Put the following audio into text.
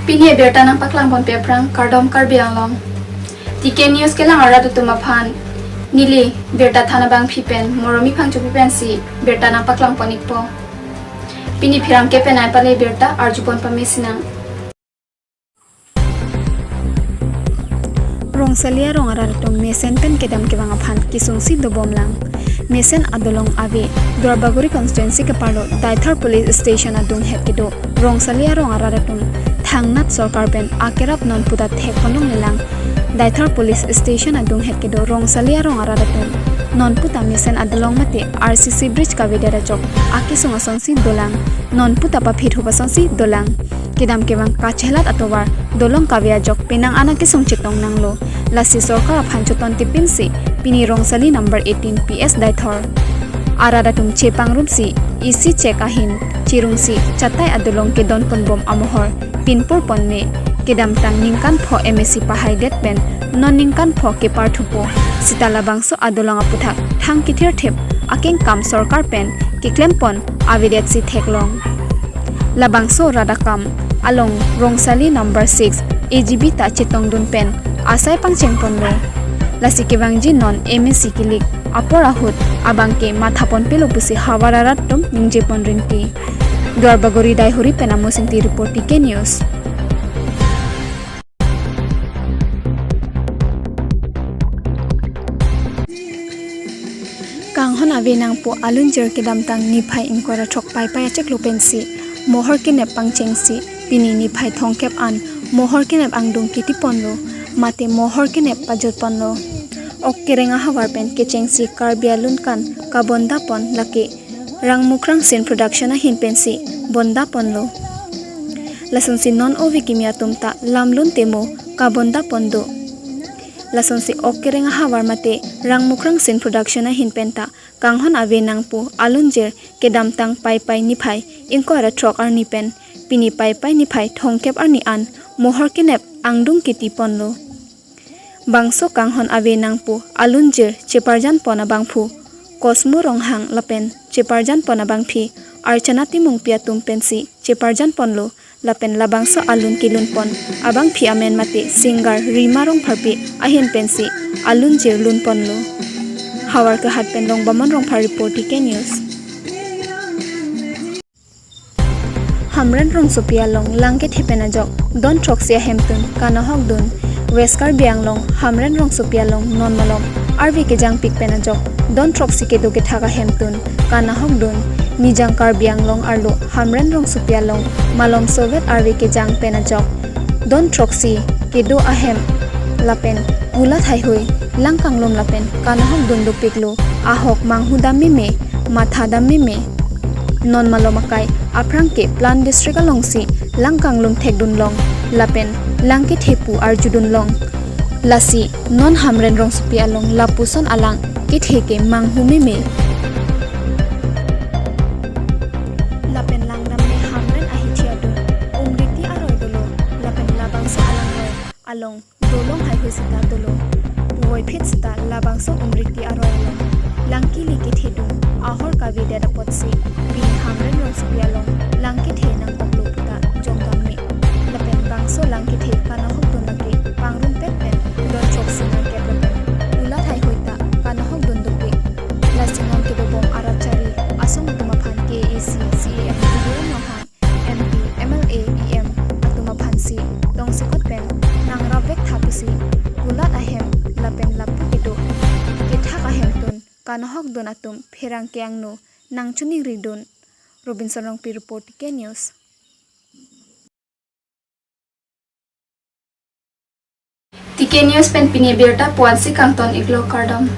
Pinhe berta nang paklang pon peprang kardom karbiang long. Tike news kelang aradu tumaphan. Nili berta thana bang pipen moromi phangchu pipen si berta nang paklang ponik po. Pini phirang kepen ai pale berta arjupon pamesina. Rong salia rong araratong mesen pen kedam ke bang aphan kisung si do bomlang. Mesen adolong ave Durbaguri constituency ke parlo Daithar police station adung het kedo rong salia rong araratong thangnat sarkar ben akerap non puda thek ponong nilang Daithar police station adung het kedo rong salia rong araratong non puta mesen adolong mate RCC bridge ka vedera chok akisung asonsi dolang non puta pa phit hubasonsi dolang kedam ke bang kachhelat atowar dolong kavya jok penang anakisung chitong nanglo lasi sarkar phanchoton tipinsi Pini Rongsali number 18 PS Daithar Aradatum Chepang Rumsi Isi Chekahin Chirungsi Chatai Adolong ke Don Ponbom Amohor Pinpur Ponme Kedam Tang Ningkan Pho MSC Pahai Det Pen Non Ningkan Pho ke Parthupo Sitala Bangso Adolong Aputhak Thang Kithir Thep Akeng Kam Sarkar Pen ke Klempon Avidet Si Theklong Labangso Radakam Along Rongsali number 6 AGB Ta Chitong Dun Pen Asai Pangcheng Ponlo Lasi kebangji non MSC kilik aporahut abangke mathapon pelopusi hawararattum ningjepon ringti Durbaguri daihuri penamosingti report TK News Kanghon avenang po alunjer kedamtang niphai inkora thokpai pa achek lopensi mohor kenep pangchengsi pini niphai thongkep an mohor kenep angdung kitiponlo mate mohor kenep pajot ponlo okkerenga hawar pen kechengsi karbialun kan kabonda pon lake rangmukrang sin production a hin pensi bonda ponlo lasonsi non ovi kimia tumta lamlun temo kabonda pondo lasonsi okkerenga hawar mate rangmukrang sin production a hin penta kanghon avenang pu alunjer kedamtang pai pai niphai inkora trok arni pen pini pai pai niphai thongkep arni an mohor kenep angdung kiti ponlo Bangso kanghon avenang pu alunjir cheparjan pona bangphu kosmo ronghang lapen cheparjan pona bangphi archana timung pia tumpensi cheparjan ponlo lapen labangso alun kilun pon abang phi amen mate singer rima rong pharpi ahin pensi alunjir lun ponlo hawar ka hat pen long bamon rong phar report TK News Hamran rong sopia long langke thepena jok don thoksia hemtun kana hok dun Weskar Bianglong, Hamran Rong Sopialong, Non Malom, RV Kejang Pik Penajok, Don Troxi Kedo Kethaga Hemtun, Kana Hogdun, Nijangkar Bianglong Arlo, Hamran Rong Sopialong, Malom Soviet RV Kejang Penajok, Don Troxi Kedo Ahem, Lapen, Gula Thaihui, Langkanglom Lapen, Kana Hogdun Dupiklu, Ahok Manghudam Mime, Mathadam Mime, Non Malomakai, Aprangke, Plan District Alongsi, Langkanglum Thekdun Long, Lapen, Langke Thepu Arjudun Long Lasi non Hamren Rong Supi Along Lapuson Alang Kitheke Manghumime Lapen Langnam Me Hamren Ahichiadun Umriti Aroy Dolo Lapen Labangso Alang Along Dolong Haihusita Dolo Boy Pitsita Labangso Umriti Aroy Along Langki Likit Hedun Ahor Kavide Rapotsi Bin Hamren Rong Supi Along Langke The Nang Koklo Puta Jongdam Me Lapen Bangso Langke The Kana Hokdun Lake Pangrun Petpen Don Troxi Market Lapen Ula Thai Hoita Kana Hokdun Dupi Lasingon Kedobong Arachari Asong Tumaphan KAC CAM Kuduran Nohang MP MLA EM Atumaphan Si Dong Sikot Pen Nang Ravek Thapusi Ulat Ahem Lapen Lapu Kedo Kethak Ahem Tun Kana Hokdun Atum Pherang Keangno Nang Chuning Ridun Robinson Rongpi Report TK News TK News pen pini berta puansi kangton iglo kardom